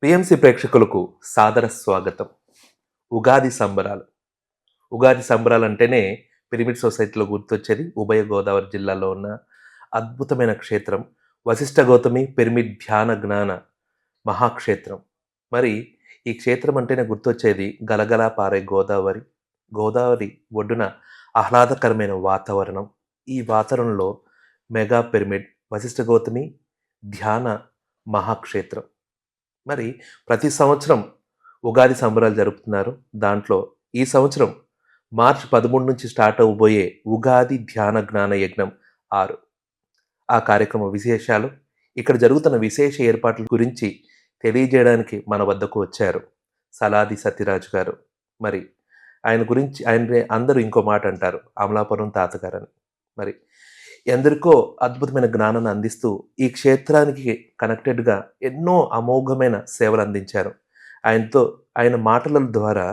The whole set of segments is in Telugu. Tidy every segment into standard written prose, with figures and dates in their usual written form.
పిఎంసి ప్రేక్షకులకు సాదర స్వాగతం. ఉగాది సంబరాలు. ఉగాది సంబరాలంటేనే పిరమిడ్ సొసైటీలో గుర్తొచ్చేది ఉభయ గోదావరి జిల్లాలో ఉన్న అద్భుతమైన క్షేత్రం వశిష్ఠ గౌతమి పిరమిడ్ ధ్యాన జ్ఞాన మహాక్షేత్రం. మరి ఈ క్షేత్రం అంటేనే గుర్తొచ్చేది గలగలా పారే గోదావరి. గోదావరి ఒడ్డున ఆహ్లాదకరమైన వాతావరణం. ఈ వాతావరణంలో మెగా పిరమిడ్ వశిష్ఠ గౌతమి ధ్యాన మహాక్షేత్రం. మరి ప్రతి సంవత్సరం ఉగాది సంబరాలు జరుపుతున్నారు. దాంట్లో ఈ సంవత్సరం మార్చి 13 నుంచి స్టార్ట్ అవ్వబోయే ఉగాది ధ్యాన జ్ఞాన యజ్ఞం 6. ఆ కార్యక్రమ విశేషాలు, ఇక్కడ జరుగుతున్న విశేష ఏర్పాట్ల గురించి తెలియజేయడానికి మన వద్దకు వచ్చారు సలాది సత్యరాజు గారు. మరి ఆయన గురించి ఆయన్ని అందరూ ఇంకో మాట అంటారు, అమలాపురం తాతగారని. మరి ఎందరికో అద్భుతమైన జ్ఞానాన్ని అందిస్తూ ఈ క్షేత్రానికి కనెక్టెడ్గా ఎన్నో అమోఘమైన సేవలు అందించారు. ఆయన మాటల ద్వారా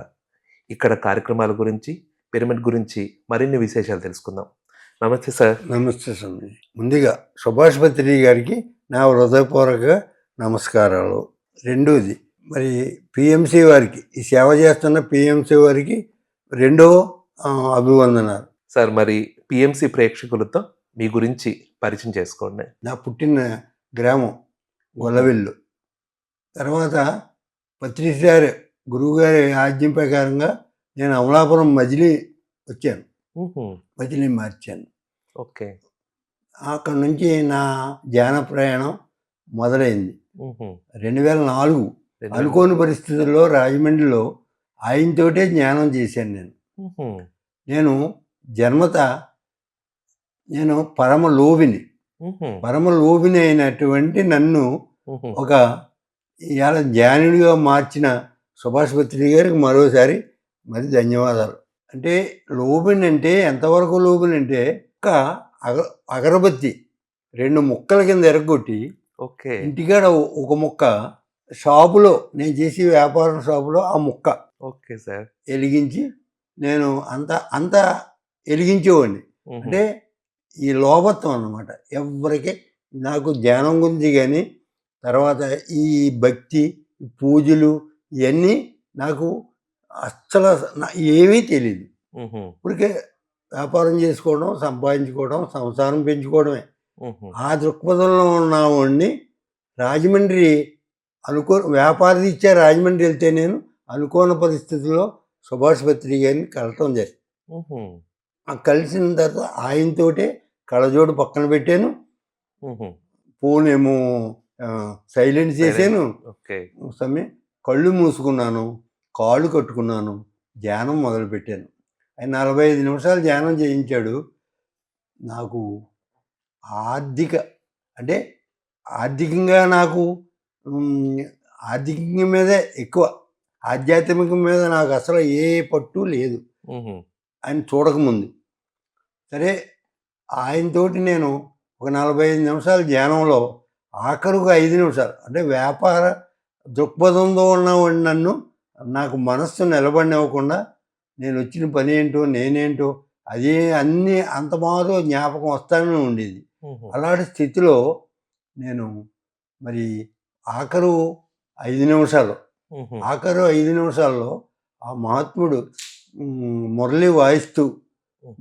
ఇక్కడ కార్యక్రమాల గురించి, పిరమిడ్ గురించి మరిన్ని విశేషాలు తెలుసుకుందాం. నమస్తే సార్. నమస్తే స్వామి. ముందుగా సుభాష్ పత్రి గారికి నా హృదయపూర్వక నమస్కారాలు. రెండోది మరి పిఎంసి వారికి, ఈ సేవ చేస్తున్న పిఎంసి వారికి రెండో అభివందనాలు. సార్, మరి పిఎంసి ప్రేక్షకులతో మీ గురించి పరిచయం చేసుకోండి. నా పుట్టిన గ్రామం గొల్లవెల్లు. తర్వాత పత్రిసారి గురువుగారి ఆజ్ఞ ప్రకారంగా నేను అమలాపురం మజిలీ వచ్చాను. మజిలీ మార్చాను. ఓకే. అక్కడ నుంచి నా ధ్యాన ప్రయాణం మొదలైంది. 2004 అనుకోని పరిస్థితుల్లో రాజమండ్రిలో ఆయనతోటే జ్ఞానం చేశాను నేను. నేను జన్మత పరమ లోభిని అయినటువంటి నన్ను ఒక ఇవాళ జ్ఞానుడిగా మార్చిన సుభాష్ పత్రి గారికి మరోసారి మరి ధన్యవాదాలు. అంటే లోబిని అంటే ఎంతవరకు లోబిని అంటే ఒక అగరబత్తి 2 ముక్కల కింద ఎరగొట్టి ఇంటికాడ ఒక ముక్క, షాపులో నేను చేసే వ్యాపారం షాపులో ఆ ముక్క ఓకే సార్ వెలిగించి నేను అంత వెలిగించేవాడిని. అంటే ఈ లోభత్వం అన్నమాట. ఎవరికి నాకు ధ్యానం గురించి కానీ, తర్వాత ఈ భక్తి పూజలు ఇవన్నీ నాకు అస్సలు ఏమీ తెలియదు. ఇప్పటికే వ్యాపారం చేసుకోవడం, సంపాదించుకోవడం, సంసారం పెంచుకోవడమే. ఆ దృక్పథంలో ఉన్నవాడిని రాజమండ్రి వ్యాపార రీత్యా రాజమండ్రి వెళ్తే నేను అనుకోని పరిస్థితుల్లో సుభాష్ పత్రి గారిని కలవటం జరిగింది. కలిసిన తర్వాత ఆయనతోటే కళ్ళజోడు పక్కన పెట్టాను, ఫోన్ ఏమో సైలెంట్ చేశాను, సమయం కళ్ళు మూసుకున్నాను, కాళ్ళు కట్టుకున్నాను, ధ్యానం మొదలుపెట్టాను. ఆయన 45 నిమిషాలు ధ్యానం చేయించాడు. నాకు ఆర్థికంగా నాకు ఆర్థికంగా మీదే ఎక్కువ, ఆధ్యాత్మికం మీద నాకు అసలు ఏ పట్టు లేదు ఆయన చూడకముందు. సరే, ఆయనతోటి నేను ఒక 45 నిమిషాల ధ్యానంలో ఆఖరుకు 5 నిమిషాలు అంటే వ్యాపార దృక్పథంతో ఉన్నవాడు నన్ను, నాకు మనస్సు నిలబడినివ్వకుండా నేను వచ్చిన పని ఏంటో నేనేంటో అదే అన్నీ అంత మాదో జ్ఞాపకం వస్తానే ఉండేది. అలాంటి స్థితిలో నేను మరి ఆఖరు 5 నిమిషాల్లో ఆ మహాత్ముడు మురళి వాయిస్తూ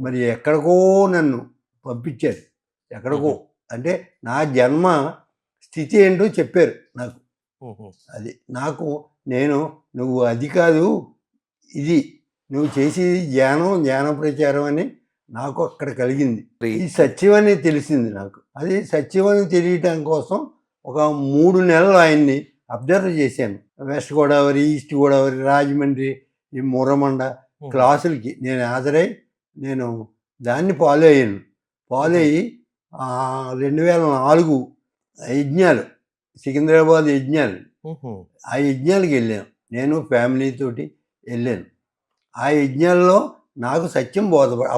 మరి ఎక్కడికో నన్ను పంపించారు. ఎక్కడికో అంటే నా జన్మ స్థితి ఏంటో చెప్పారు నాకు. అది నాకు నువ్వు అది కాదు, ఇది నువ్వు చేసేది జ్ఞాన ప్రచారం అని నాకు అక్కడ కలిగింది. ఈ సత్యం అని తెలిసింది నాకు. అది సత్యం అని తెలియటం కోసం ఒక 3 నెలలు ఆయన్ని అబ్జర్వ్ చేశాను. వెస్ట్ గోదావరి, ఈస్ట్ గోదావరి, రాజమండ్రి, ఈ మురమండ క్లాసులకి నేను హాజరై నేను దాన్ని ఫాలో అయ్యాను. ఫాలో అయ్యి 2004 యజ్ఞాలు, సికింద్రాబాద్ యజ్ఞాలు, ఆ యజ్ఞాలకు వెళ్ళాను. నేను ఫ్యామిలీతోటి వెళ్ళాను. ఆ యజ్ఞాల్లో నాకు సత్యం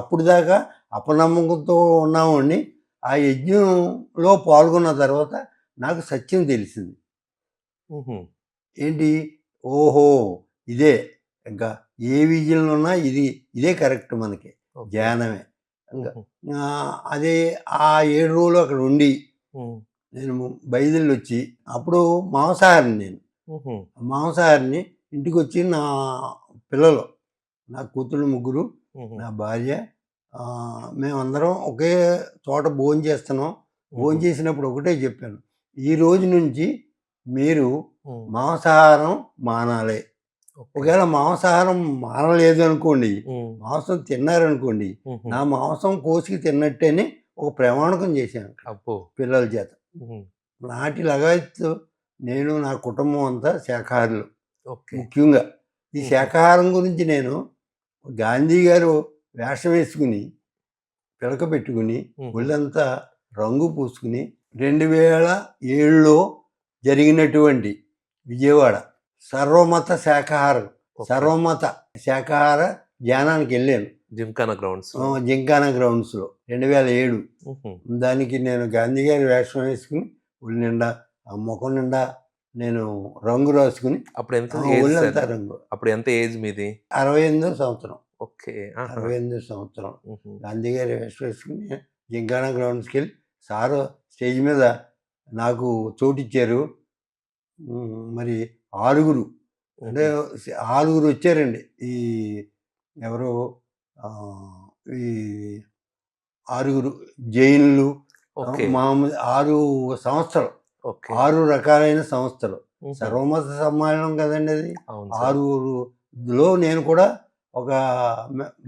అప్పుడు దాకా అపనమ్మకంతో ఉన్నామని ఆ యజ్ఞంలో పాల్గొన్న తర్వాత నాకు సత్యం తెలిసింది. ఏంటి, ఓహో ఇదే, ఇంకా ఏ విజయంలో ఉన్నా ఇదే కరెక్ట్, మనకి ధ్యానమే. ఇంకా అదే ఆ 7 రోజులు అక్కడ ఉండి నేను బయలుదేరి వచ్చి, అప్పుడు మాంసాహారం నేను హుహు. మాంసాహారిని. ఇంటికొచ్చి నా పిల్లలు, నా కూతుళ్ళు ముగ్గురు, హుహు. నా భార్య, మేమందరం ఒకే చోట భోంచేస్తున్నాం. హుహు. భోంచేసినప్పుడు ఒకటే చెప్పాను. ఈ రోజు నుంచి మీరు హ్మ్. మాంసాహారం మానాలి. ఓకే. ఒకవేళ మాంసాహారం మానలేదు అనుకోండి, హ్మ్. మాంసం తిన్నారనుకోండి, హుహు. నా మాంసం కోసికి తిన్నట్టేని ఒక ప్రమాణకం చేశాను అబ్బో! పిల్లల చేత. హుహు. నాటి లగాయత్తు నేను, నా కుటుంబం అంతా శాకాహారులు. ఓకే. ముఖ్యంగా ఈ హుహు. శాకాహారం గురించి నేను గాంధీ గారు వేషం వేసుకుని, పిలక పెట్టుకుని, హుహు. ఒళ్ళంతా రంగు పూసుకుని 2007లో జరిగినటువంటి విజయవాడ సర్వమత శాకాహారం, ఓకే. సర్వమత శాకాహార ధ్యానానికి వెళ్ళాను. జిమ్‌ఖానా గ్రౌండ్స్‌లో. జింకానా గ్రౌండ్స్లో 2007. హుహు. దానికి నేను గాంధీ గారి వేషం వేసుకుని ఒళ్ళు నిండా, ముఖం నిండా నేను రంగు రాసుకుని, అప్పుడు ఎంత ఏజ్ ఒళ్ళంతా సార్? రంగు. అప్పుడు ఎంత ఏజ్ మీది? 68వ సంవత్సరం. ఓకే. ఆహా! 68వ సంవత్సరం. హుహు. గాంధీ గారి వేషం వేసుకుని జింకానా గ్రౌండ్స్కి వెళ్ళి సారు స్టేజ్ మీద నాకు చోటిచ్చారు. మరి ఆరుగురు, అంటే హుహు. ఆరుగురు వచ్చారండి. ఈ ఎవరు ఆహ్, ఈ ఆరుగురు జైన్లు, ఓకే. మామూలు 6 సంస్థలు, ఓకే. 6 రకాలైన సంస్థలు. హుహు. సర్వమత సమ్మేళనం కదండీ అది. అవును సార్. ఆరుగురులో నేను కూడా ఒక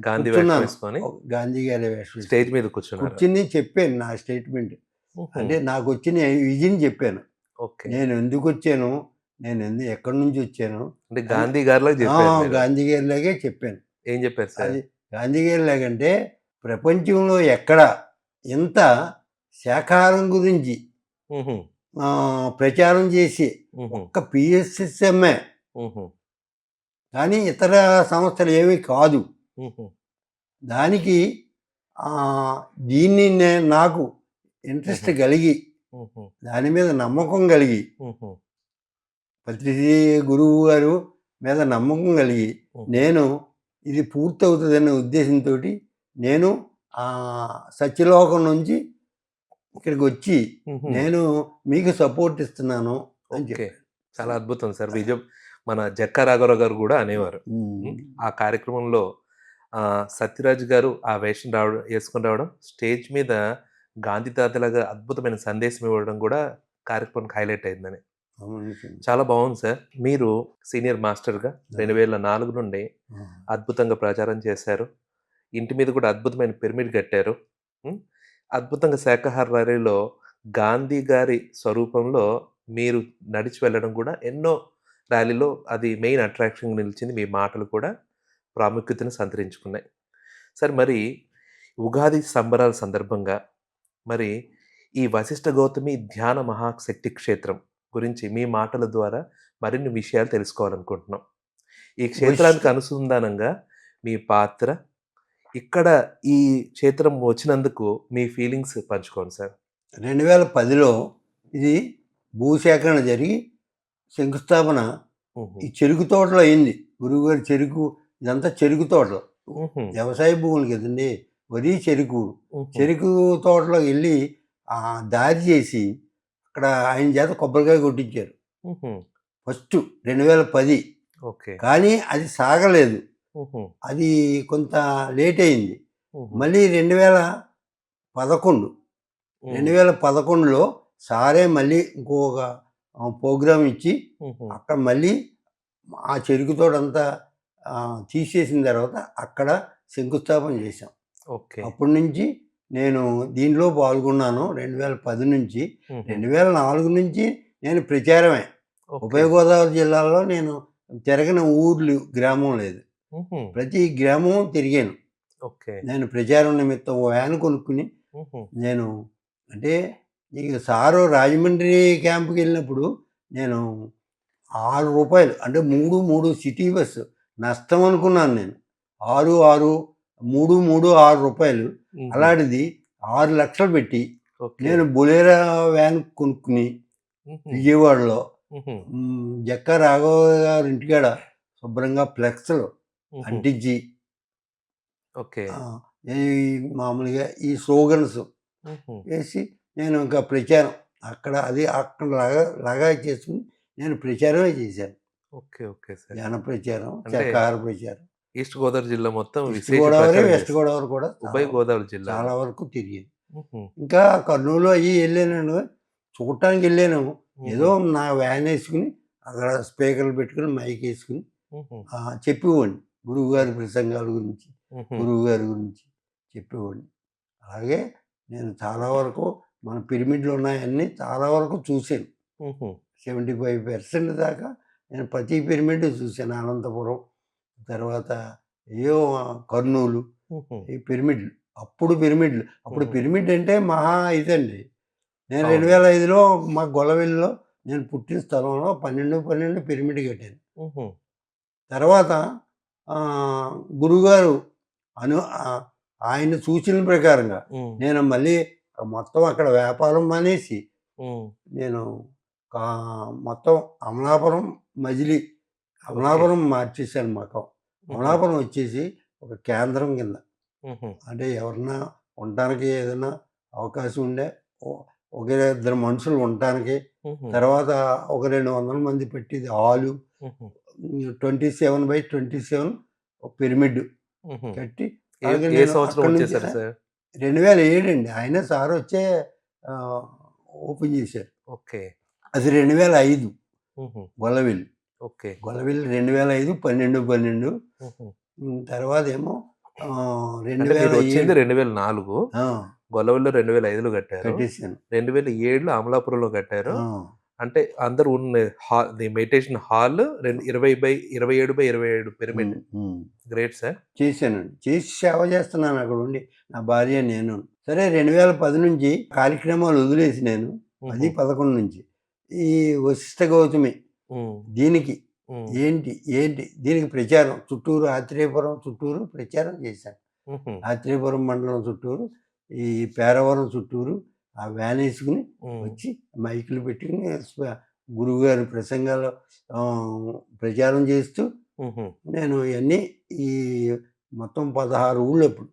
గాంధీ వేషం కూర్చున్నాను. వేసుకొని గాంధీ గారి వేషం స్టేజ్ వేసుకుని. మీద కూర్చున్నారు. కూర్చుని చెప్పాను నా స్టేట్మెంట్. హుహు. అంటే నాకొచ్చిన విజన్ చెప్పాను. ఓకే. నేను ఎందుకొచ్చాను, ఎక్కడి నుంచి వచ్చాను అంటే అని. గాంధీ గారిలాగా చెప్పారు మీరు. గాంధీ గారిలాగే చెప్పాను. ఏం చెప్పారు సార్? అది గాంధీ గారిలాగంటే ప్రపంచంలో ఎక్కడ ఇంత శాకాహారం గురించి హుహు. ప్రచారం చేసి హుహు. ఒక్క పిఎస్ఎస్ఎంఏ, హుహు. కానీ ఇతర సంస్థలు ఏమీ కాదు. హుహు. దానికి దీన్ని నాకు ఇంట్రెస్ట్ కలిగి, హుహు. దాని మీద నమ్మకం కలిగి, హుహు. పత్రిజీ గురువు గారు మీద నమ్మకం కలిగి, హుహు. నేను ఇది పూర్తవుతుందనే ఉద్దేశంతో నేను సత్యలోకం నుంచి ఇక్కడికి వచ్చి హుహు. నేను మీకు సపోర్ట్ ఇస్తున్నాను అని ఓకే. చెప్పాను. చాలా అద్భుతం సార్. మన జక్కా రాఘవరావు గారు గూడా అనేవారు. హ్మ్. ఆ కార్యక్రమంలో సత్యరాజ్ గారు ఆ వేషం యేసుకొని రావడం, స్టేజ్ మీద గాంధీ తాతలాగా అద్భుతమైన సందేశం ఇవ్వడం గూడా కార్యక్రమానికి హైలైట్ అయిందని. అవును. చాలా బావుంది సార్. మీరు సీనియర్ మాస్టర్‌గా 2004 నుండి ఆ. అద్భుతంగా ప్రచారం చేశారు. ఇంటి మీద కూడా అద్భుతమైన పిరమిడ్ కట్టారు. హ్మ్. అద్భుతంగా శాకాహార ర్యాలీలో గాంధీ గారి స్వరూపంలో మీరు నడిచి వెళ్ళడం కూడా ఎన్నో ర్యాలీలో అది మెయిన్ అట్రాక్షన్‌గా నిలిచింది. మీ మాటలు కూడా ప్రాముఖ్యతను సంతరించుకున్నాయి. సార్ మరి ఉగాది సంబరాల సందర్భంగా మరి ఈ వశిష్ఠ గౌతమి ధ్యాన మహాశక్తి క్షేత్రం గురించి మీ మాటల ద్వారా మరిన్ని విషయాలు తెలుసుకోవాలనుకుంటున్నాం. ఈ క్షేత్రానికి అనుసంధానంగా మీ పాత్ర, ఇక్కడ ఈ క్షేత్రం వచ్చినందుకు మీ ఫీలింగ్స్ పంచుకోండి సార్. 2010లో ఇది భూసేకరణ జరిగి శంకుస్థాపన హుహు. ఈ చెరుకు తోటలో అయింది. గురువుగారి చెరుకు, ఇదంతా చెరుకు తోటలు. హుహు. వ్యవసాయ భూములు కదండి. వరి, చెరుకు. హుహు. చెరుకు తోటలోకి వెళ్ళి దారి చేసి అక్కడ ఆయన చేత కొబ్బరికాయ కొట్టించారు. హుహు. ఫస్ట్ 2010. ఓకే. కానీ అది సాగలేదు. హుహు. అది కొంత లేట్ అయింది. హుహు. మళ్ళీ 2011 హ్మ్. 2011లో సారే మళ్ళీ ఇంకొక ప్రోగ్రామ్ ఇచ్చి హుహు. అక్కడ మళ్ళీ ఆ చెరుకు తోటంతా తీసేసిన తర్వాత అక్కడ శంకుస్థాపన చేశాం. ఓకే. అప్పటి నుంచి నేను దీనిలో పాల్గొన్నాను 2010 నుంచి. హుహు. 2004 నుంచి నేను ప్రచారమే. ఓకే. ఉభయ గోదావరి జిల్లాలో నేను తిరగని ఊర్లు, గ్రామం లేదు. హుహు. ప్రతి గ్రామం తిరిగాను. ఓకే. నేను ప్రచారం నిమిత్తం ఓ వ్యాన్ కొనుక్కుని హుహు. నేను, అంటే ఇక సారు రాజమండ్రి క్యాంప్‌కి వెళ్ళినప్పుడు నేను రూ. 6, అంటే 3 సిటీ బస్సు నష్టం అనుకున్నాను నేను. 6, 6 6 హుహు. అలాంటిది 6,00,000 పెట్టి ఓకే. నేను బొలేరో వ్యాన్ కొనుక్కుని హుహు. విజయవాడలో హుహు. జక్కా రాఘవ గారి ఇంటికాడ శుభ్రంగా ఫ్లెక్స్‌లు హుహు. అంటించి, ఓకే. ఈ మామూలుగా ఈ స్లోగన్స్ హుహు. వేసి నేను ఇంకా ప్రచారం అక్కడ లగా చేసుకుని నేను ప్రచారమే చేశాను. ఓకే. Okay sir. ధ్యాన ప్రచారం, అంటే శాకాహార ప్రచారం. ఈస్ట్ గోదావరి జిల్లా మొత్తం ఈస్ట్ విశేష గోదావరి, ప్రచారం వెస్ట్ చేశారు. గోదావరి కూడా ఉభయ గోదావరి చాలా జిల్లాలో. వరకు తిరిగాను. హుహు. ఇంకా కర్నూలు అయ్యి వెళ్ళాను. చూడటానికి వెళ్ళాను. ఏదో హుహు. నా వ్యాన్ వేసుకుని అక్కడ స్పీకర్లు పెట్టుకుని మైక్ వేసుకుని హుహు. చెప్పేవాడిని. గురువుగారి ప్రసంగాల గురించి, హుహు. గురువుగారి గురించి చెప్పేవాడిని. అలాగే నేను చాలా వరకు మన పిరమిడ్లు ఉన్నాయన్నీ చాలా వరకు చూశాను. హుహు. 75% దాకా నేను ప్రతి పిరమిడ్ చూశాను. అనంతపురం, తర్వాత ఏవో కర్నూలు, హుహు. ఈ పిరమిడ్లు. అప్పుడు పిరమిడ్లు. అప్పుడు హుహు. పిరమిడ్ అంటే మహా ఇదండి. నేను అవును. 2005లో మా గొల్లవెల్లిలో నేను పుట్టిన స్థలంలో 12 పిరమిడ్ కట్టాను. హుహు. తర్వాత గురువుగారు అను ఆయన సూచనల ప్రకారంగా హ్మ్. నేను మళ్ళీ మొత్తం అక్కడ వ్యాపారం మానేసి హ్మ్. నేను మొత్తం అమలాపురం, మజిలీ, ఓకే. అమలాపురం మార్చేశాను మకం. హుహు. అమలాపురం వచ్చేసి ఒక కేంద్రం కింద. హుహు. అంటే ఎవరన్నా ఉండటానికి ఏదైనా అవకాశం ఉండే ఒక ఇద్దరు మనుషులు ఉండటానికి, హుహు. తర్వాత ఒక 200 మంది పెట్టేది హాలు, హుహు. 27/27 ఒక పిరమిడ్ హుహు. కట్టి ఏ అలాగే ఏ నేను సంవత్సరం అక్కడి నుంచి వచ్చేసారు సార్? 2007 అండి. ఆయన సార్ వచ్చే ఓపెన్ చేశారు. ఓకే. అది 2005 హుహు. గొల్లవెల్లి. ఓకే. గొల్లవెల్లి 2005 12 హుహు. తర్వాతేమో అంటే మీరు వచ్చింది 2007 2004. ఆ! గొల్లవల్లిలో 2005లో కట్టారు. కట్టేసాను. 2007లో అమలాపురంలో కట్టారు. ఆ! అంటే అందరూ ఉన్న ది మెడిటేషన్ హాల్ 20/27/27 పిరమిడ్. హ్మ్. హ్మ్. Great sir. చేశానండి. చేసి సేవ చేస్తున్నాను అక్కడుండి. నా భార్య నేను. సరే 2010 నుంచి కార్యక్రమాలు వదిలేసి నేను హుహు. 10, 11 నుంచి ఈ వశిష్ఠ గౌతమి హ్మ్. దీనికి హ్మ్. ఏంటి దీనికి ప్రచారం చుట్టూరు ఆత్రేయపురం చుట్టూరు ప్రచారం చేశాను. హుహు. ఆత్రేయపురం మండలం చుట్టూరు, ఈ పేరవరం చుట్టూరు ఆ వ్యాన్ వేసుకుని హ్మ్. వచ్చి మైకులు పెట్టుకుని గురువుగారి ప్రసంగాలు ప్రచారం చేస్తూ హుహు. నేను ఇవన్నీ ఈ మొత్తం 16 ఊళ్ళు అప్పుడు.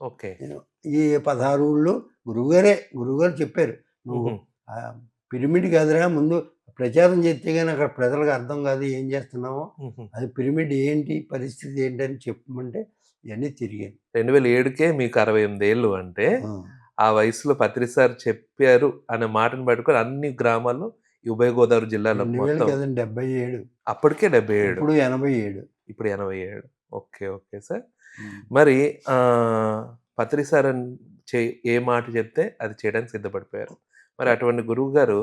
ఓకే. నేను ఈ 16 ఊళ్ళో గురువుగారు చెప్పారు. "నువ్వు హుహు. పిరమిడ్ కాదురా ముందు ప్రచారం చేస్తే గాని అక్కడ ప్రజలకు అర్థం కాదు ఏం చేస్తున్నావో. హుహు. అది పిరమిడ్ ఏంటి? పరిస్థితి ఏంటని చెప్పమంటే" ఇవన్నీ తిరిగాను. 2007కే మీకు 68 ఏళ్ళు అంటే, ఆ! ఆ వయసులో పత్రి సార్ చెప్పారు అనే మాటను పట్టుకొని అన్ని గ్రామాల్లో ఈ ఉభయ గోదావరి జిల్లాలో 2000 మొత్తం కాదండి 77. అప్పటికే 77. ఇప్పుడు 87. ఇప్పుడు 87. ఓకే. Okay sir. హ్మ్. మరి పత్రి సార్ ఏ మాట చెప్తే అది చేయడానికి సిద్ధపడిపోయారు. మరి అటువంటి గురువుగారు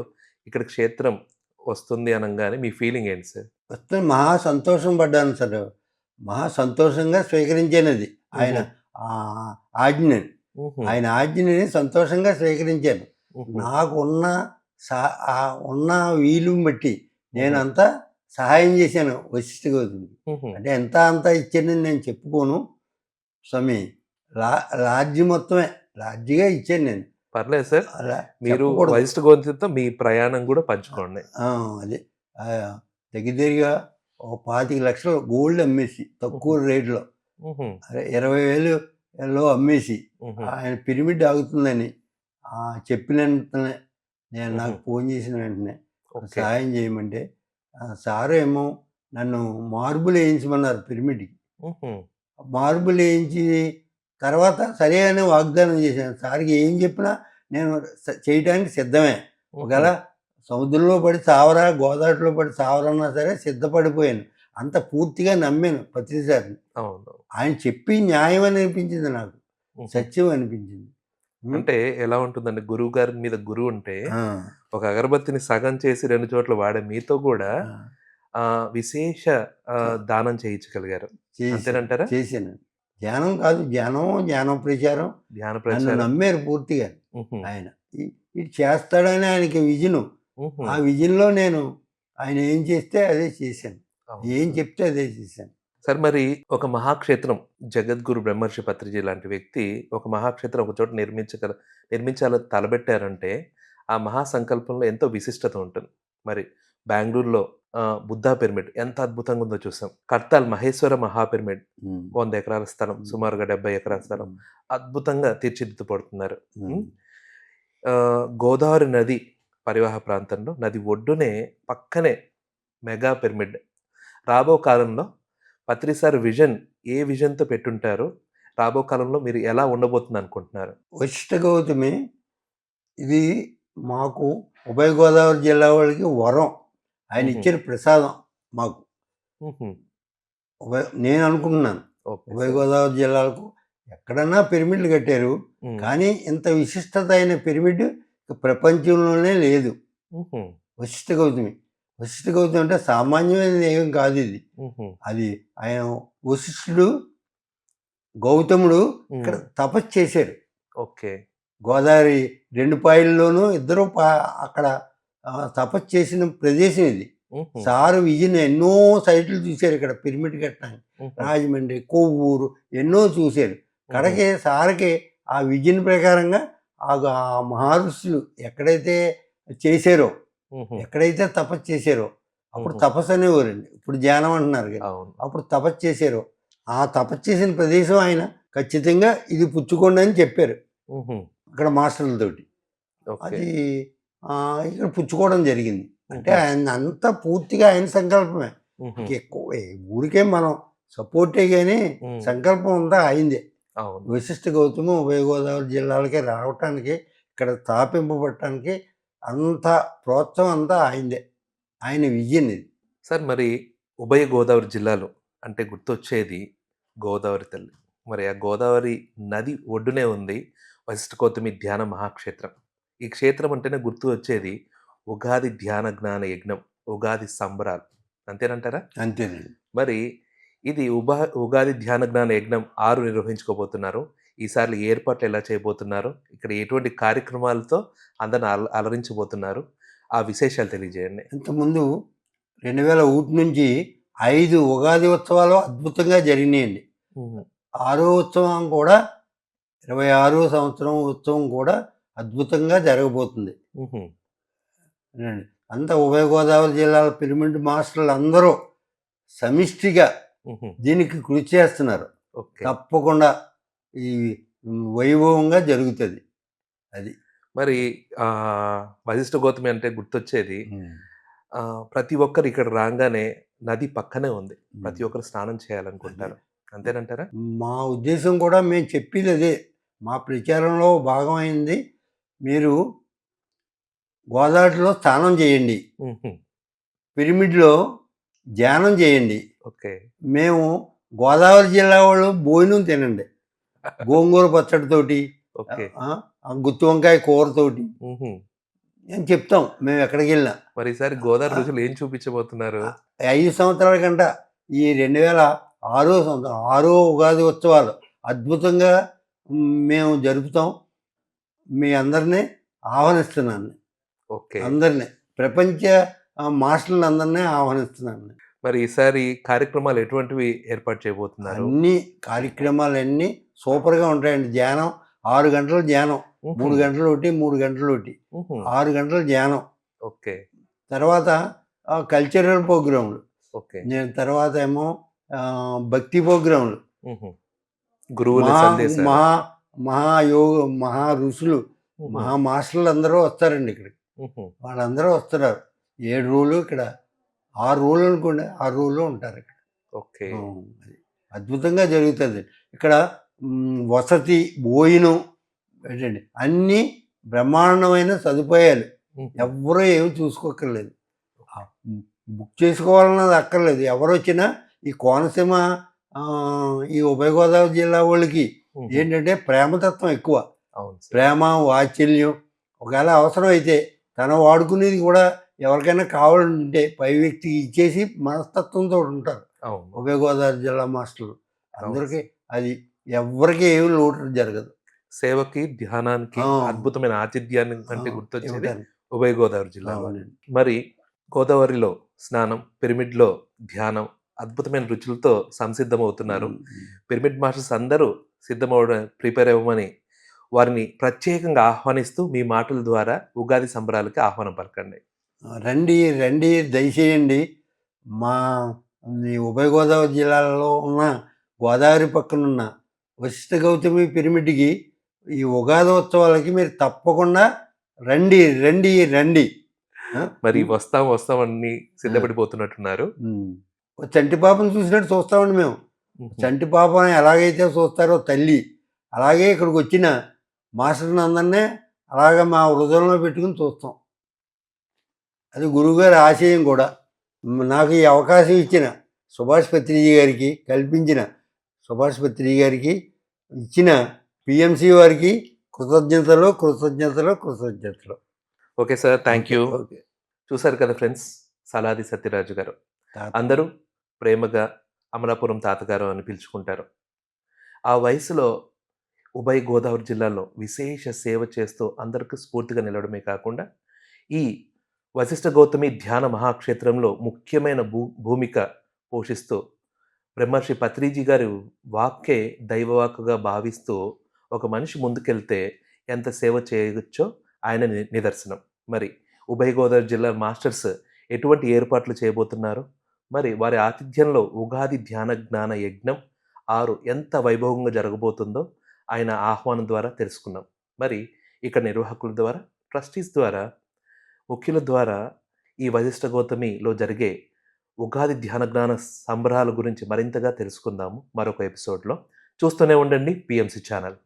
ఇక్కడ క్షేత్రం వస్తుంది అనంగానే మీ ఫీలింగ్ ఏంటి సార్? వస్తే మహా సంతోషం పడ్డాను సార్. మహా సంతోషంగా స్వీకరించానది. ఆయన హుహు. ఆజ్ఞని. హుహు. ఆయన ఆజ్ఞని సంతోషంగా స్వీకరించాను. హుహు. నాకున్న ఉన్న వీలుని బట్టి హుహు. నేనంతా సహాయం చేశాను వశిష్ఠ గౌతమికి. హుహు. అంటే ఎంత అంతా ఇచ్చానని నేను చెప్పుకోను స్వామి. లా లాడ్జి మొత్తమే లాడ్జిగా ఇచ్చాను నేను. పర్లేదు సార్. అలా మీరు చెప్పకూడదు. వయస్సు గొంతుతో మీ ప్రయాణం గూడా పంచుకోండి. అదే. దగ్గర దగ్గరగా ఓ 25,00,000 గోల్డ్ అమ్మేసి తక్కువ హుహు. రేట్‌లో. హుహు. అదే 20,000లో అమ్మేసి హుహు. ఆయన పిరమిడ్ ఆగుతుందని చెప్పిన వెంటనే నేను హుహు. నాకు ఫోన్ చేసిన వెంటనే ఓకే. సహాయం చేయమంటే సార్ ఏమో నన్ను మార్బుల్ ఏయించమన్నారు పిరమిడ్‌కి. హుహు. మార్బుల్ ఏయించి తర్వాత సరే అని వాగ్దానం చేశాను. సార్‌కి ఏం చెప్పినా నేను చేయటానికి సిద్ధమే. హుహు. ఒకవేళ సముద్రంలో పడి చావరా, గోదావరిలో పడి చావరన్నా సరే సిద్ధపడిపోయాను. అంత పూర్తిగా నమ్మాను పత్రి సార్‌ని. అవును. ఆయన చెప్పి న్యాయం అని అనిపించింది నాకు. హుహు. సత్యం అనిపించింది. హ్మ్. అంటే ఎలా ఉంటుందండి గురువుగారి మీద గురువుంటే, ఆ! ఒక అగరబత్తిని సగం చేసి 2 చోట్ల వాడే మీతో గూడా ఆ! విశేష దానం చేయించగలిగారు. అంతేనంటారా? చేశాను. ధ్యానం కాదు జ్ఞానం ప్రచారం ధ్యాన నన్ను ప్రచారం. నమ్మారు పూర్తిగా హుహు. ఆయన. ఇది చేస్తాడని ఆయనకి విజను. హుహు. ఆ విజన్‌లో నేను ఆయన ఏం చేస్తే అదే చేశాను. అవును ఏం సార్. చెప్తే అదే చేశాను. సార్ మరి ఒక మహాక్షేత్రం జగద్గురు బ్రహ్మర్షి పత్రిజీ లాంటి వ్యక్తి ఒక మహాక్షేత్రం ఒక చోట నిర్మించాలని తలబెట్టారంటే, ఆ మహా సంకల్పంలో ఎంతో విశిష్టత ఉంటుంది. మరి బెంగుళూరులో బుద్ధా పిరమిడ్ ఎంత అద్భుతంగా ఉందో చూసాం. కర్తాల్ మహేశ్వర మహా పిరమిడ్ హ్మ్. 100 ఎకరాల స్థలం, హ్మ్. సుమారుగా 70 ఎకరాల స్థలం హ్మ్. అద్భుతంగా తీర్చిదిద్దుపడుతున్నారు. హ్మ్. హ్మ్. గోదావరి నది పరివాహ ప్రాంతంలో నది ఒడ్డునే పక్కనే మెగా పిరమిడ్. రాబో కాలంలో పత్రి సార్ విజన్ ఏ విజన్‌తో పెట్టుంటారో, రాబో కాలంలో మీరు ఎలా ఉండబోతుందనుకుంటున్నారు? వశిష్ఠ గౌతమి ఇది మాకు ఉభయ గోదావరి జిల్లా వాళ్ళకి వరం. ఆయన హుహు. ఇచ్చిన ప్రసాదం మాకు. హుహు. నేను అనుకుంటున్నాను. ఓకే ఉభయ సార్. గోదావరి జిల్లాలకు ఎక్కడన్నా పిరమిడ్లు కట్టారు. హ్మ్. కానీ ఇంత విశిష్టత అయిన పిరమిడ్ ప్రపంచంలోనే లేదు. హుహు. వశిష్ఠ గౌతమి. వశిష్ఠ గౌతమి అంటే సామాన్యమైనది ఏం కాదు ఇది. హుహు. అది ఆయన వశిష్ఠుడు, గౌతముడు ఇక్కడ హ్మ్. తపస్సు చేశారు. ఓకే. గోదావరి 2 పాయల్లోనూ ఇద్దరు అక్కడ తపస్సు చేసిన ప్రదేశం ఇది. హుహు. సారు విజన్ ఎన్నో సైట్లు చూశారు ఇక్కడ పిరమిడ్ కట్టడానికి. హుహు. రాజమండ్రి, కొవ్వూరు ఎన్నో చూశారు. హుహు. కడకి సార్‌కి ఆ విజన్ ప్రకారంగా ఆ మహర్షులు ఎక్కడైతే చేశారో, హుహు. ఎక్కడైతే తపస్సు చేశారో, అప్పుడు హుహు. తపస్సు అనేవారండి. ఇప్పుడు ధ్యానం అంటున్నారు కదా! అవును. అప్పుడు తపస్సు చేశారో, ఆ తపస్సు చేసిన ప్రదేశం ఆయన ఖచ్చితంగా ఇది పుచ్చుకోండి అని చెప్పారు. హుహు. అక్కడ మాస్టర్‌లతోటి. ఓకే. అది ఇక్కడ పుచ్చుకోవడం జరిగింది. అంటే హుహు. ఆయన అంతా పూర్తిగా ఆయన సంకల్పమే. హుహు. ఇంకెక్కువ ఊరికే మనం సపోర్టే గాని హ్మ్. సంకల్పం అంతా ఆయనదే. అవును. వశిష్ఠ గౌతమి ఉభయ గోదావరి జిల్లాలకి రావటానికి, ఇక్కడ స్థాపింపబడటానికి అంత ప్రోత్సాహం అంతా ఆయనదే. ఆయన విజన్ ఇది. సార్ మరి ఉభయ గోదావరి జిల్లాలో అంటే గుర్తొచ్చేది గోదావరి తల్లి. మరి ఆ గోదావరి నది ఒడ్డునే ఉంది వశిష్ఠ గౌతమి ధ్యాన మహాక్షేత్రం. ఈ క్షేత్రం అంటేనే గుర్తు వచ్చేది ఉగాది ధ్యాన జ్ఞాన యజ్ఞం, ఉగాది సంబరాలు. అంతేనంటారా? అంతేనండి. మరి ఇది ఉగాది ధ్యాన జ్ఞాన యజ్ఞం 6 నిర్వహించుకోబోతున్నారు. ఈసారి ఏర్పాట్లు ఎలా చేయబోతున్నారు? ఇక్కడ ఎటువంటి కార్యక్రమాలతో అందరిని అలరించబోతున్నారు? ఆ విశేషాలు తెలియజేయండి. ఇంతకుముందు 2001 నుంచి 5 ఉగాది ఉత్సవాలు అద్భుతంగా జరిగినాయండి. హుహు. ఆరో ఉత్సవం కూడా 26వ సంవత్సరం ఉత్సవం కూడా అద్భుతంగా జరగబోతుంది. హుహు. వినండి. అంతా ఉభయ గోదావరి జిల్లాల పిరమిడ్ మాస్టర్లు అందరూ సమిష్టిగా హుహు. దీనికి కృషి చేస్తున్నారు. ఓకే. తప్పకుండా ఈ వైభవంగా జరుగుతుంది అది. మరి వశిష్ఠ గౌతమి అంటే గుర్తొచ్చేది ప్రతి ఒక్కరు ఇక్కడ రాంగానే నది పక్కనే ఉంది. ప్రతి ఒక్కరు స్నానం చేయాలనుకుంటారు. అంతేనంటారా? మా ఉద్దేశం కూడా మేము చెప్పేది అదే. మా ప్రచారంలో భాగమైంది. మీరు గోదావరిలో స్నానం చేయండి. హుహు. పిరమిడ్‌లో ధ్యానం చేయండి. ఓకే. మేము గోదావరి జిల్లా వాళ్ళు భోజనం తినండి. గోంగూర పచ్చడితోటి, ఓకే. గుత్తి వంకాయ కూరతోటి హుహు. అని చెప్తాం మేము ఎక్కడికెళ్ళినా. మరి ఈసారి గోదావరి రుచులు ఏం చూపించబోతున్నారు? 5 సంవత్సరాల కంట ఈ 2006 సంవత్సరం 6 ఉగాది ఉత్సవాలు అద్భుతంగా మేము జరుపుతాం. మీ అందరిని ఆహ్వానిస్తున్నాను. ఓకే. అందరిని ప్రపంచ మాస్టర్లందరినీ ఆహ్వానిస్తున్నాను. మరి ఈసారి కార్యక్రమాలు ఎటువంటివి ఏర్పాటు చేయబోతున్నారు? అన్ని కార్యక్రమాలన్నీ సూపర్‌గా ఉంటాయండి. ధ్యానం 6 గంటలు ధ్యానం. హుహు. 3 గంటలోటి, 3 గంటలోటి. హుహు. 6 గంటలు ధ్యానం. ఓకే. తర్వాత కల్చరల్ ప్రోగ్రాములు. ఓకే. తర్వాత ఏమో భక్తి ప్రోగ్రాములు. హుహు. గురువుల మహా సందేశాలు. మహా మహాయోగ మహా ఋషులు, హుహు. మహా మాస్టర్లు అందరూ వస్తారండి ఇక్కడికి. హుహు. వాళ్ళందరూ వస్తున్నారు. 7 రోజులు ఇక్కడ 6 రోజులు అనుకోండి. 6 రోజులు ఉంటారు ఇక్కడ. ఓకే. అది అద్భుతంగా జరుగుతుంది. ఇక్కడ వసతి, భోజనం ఏంటండి అన్నీ బ్రహ్మాండమైన సదుపాయాలు. హుహు. ఎవ్వరూ ఏమి చూసుకోక్కర్లేదు. బుక్ చేసుకోవాలన్నది అక్కర్లేదు. ఎవరొచ్చినా ఈ కోనసీమ ఈ ఉభయ గోదావరి జిల్లా వాళ్ళకి హుహు. ఏంటంటే ప్రేమతత్వం ఎక్కువ. అవును సార్. ప్రేమ, వాత్సల్యం. ఒకవేళ అవసరమైతే తను వాడుకునేది కూడా ఎవరికైనా కావాలంటే పై వ్యక్తికి ఇచ్చేసి మనస్తత్వంతో ఉంటారు అవును. ఉభయ గోదావరి జిల్లా మాస్టర్లు. అవును అందరికీ సార్. అది ఎవ్వరికీ ఏమి లోటు జరగదు. సేవకి, ధ్యానానికి ఆ! అద్భుతమైన ఆతిథ్యాన్ని అంటే గుర్తొచ్చేది ఇవ్వటానికి. ఉభయ గోదావరి జిల్లా వారు. అవునండి. మరి గోదావరిలో స్నానం, పిరమిడ్‌లో ధ్యానం, అద్భుతమైన రుచులతో సంసిద్ధమవుతున్నారు. పిరమిడ్ మాస్టర్స్ అందరూ ప్రిపేర్ అవ్వమని వారిని ప్రత్యేకంగా ఆహ్వానిస్తూ మీ మాటల ద్వారా ఉగాది సంబరాలకి ఆహ్వానం పలకండి. రండి, రండి దయచేయండి. మా ఈ ఉభయ గోదావరి జిల్లాలో ఉన్న గోదావరి పక్కనున్న వశిష్ఠ గౌతమి పిరమిడ్‌కి ఈ ఉగాది ఉత్సవాలకి మీరు తప్పకుండా రండి, రండి, రండి. ఆ? మరి వస్తామని సిద్ధపడిపోతున్నట్టున్నారు. ఉమ్. ఓ చంటి పాపను చూసినట్టు చూస్తామండి మేము. చంటి పాపని ఎలాగైతే చూస్తారో తల్లి, అలాగే ఇక్కడికి వచ్చిన మాస్టర్ని అందరినీ అలాగే మా హృదయంలో పెట్టుకుని చూస్తాం. అది గురువుగారి ఆశయం కూడా. నాకు ఈ అవకాశం ఇచ్చిన సుభాష్ పత్రిజీ గారికి, కల్పించిన సుభాష్ పత్రిజీ గారికి, ఇచ్చిన పిఎంసి వారికి కృతజ్ఞతలు కృతజ్ఞతలు కృతజ్ఞతలు. Okay sir, thank you. Okay. చూసారు కదా ఫ్రెండ్స్, సలాది సత్యరాజు గారు. తాత. అందరూ ప్రేమగా అమలాపురం తాతగారు అని పిలుచుకుంటారు. ఆ వయసులో ఉభయ గోదావరి జిల్లాలో విశేష సేవ చేస్తూ అందరికీ స్ఫూర్తిగా నిలవడమే కాకుండా, ఈ వశిష్ఠ గౌతమి ధ్యాన మహాక్షేత్రంలో ముఖ్యమైన భూమిక పోషిస్తూ బ్రహ్మర్షి పత్రిజీ గారి వాక్కే దైవవాక్కుగా భావిస్తూ ఒక మనిషి ముందుకెళ్తే ఎంత సేవ చేయవచ్చో ఆయన నిదర్శనం. మరి ఉభయ గోదావరి జిల్లా మాస్టర్స్ ఎటువంటి ఏర్పాట్లు చేయబోతున్నారు, మరి వారి ఆతిథ్యంలో ఉగాది ధ్యాన జ్ఞాన యజ్ఞం 6 ఎంత వైభవంగా జరగబోతుందో ఆయన ఆహ్వానం ద్వారా తెలుసుకున్నాం. మరి ఇక్కడ నిర్వాహకుల ద్వారా, ట్రస్టీస్ ద్వారా, ముఖ్యుల ద్వారా ఈ వశిష్ఠ గౌతమిలో జరిగే ఉగాది ధ్యాన జ్ఞాన సంబరాల గురించి మరింతగా తెలుసుకుందాము మరొక ఎపిసోడ్లో. చూస్తూనే ఉండండి పిఎంసి ఛానల్.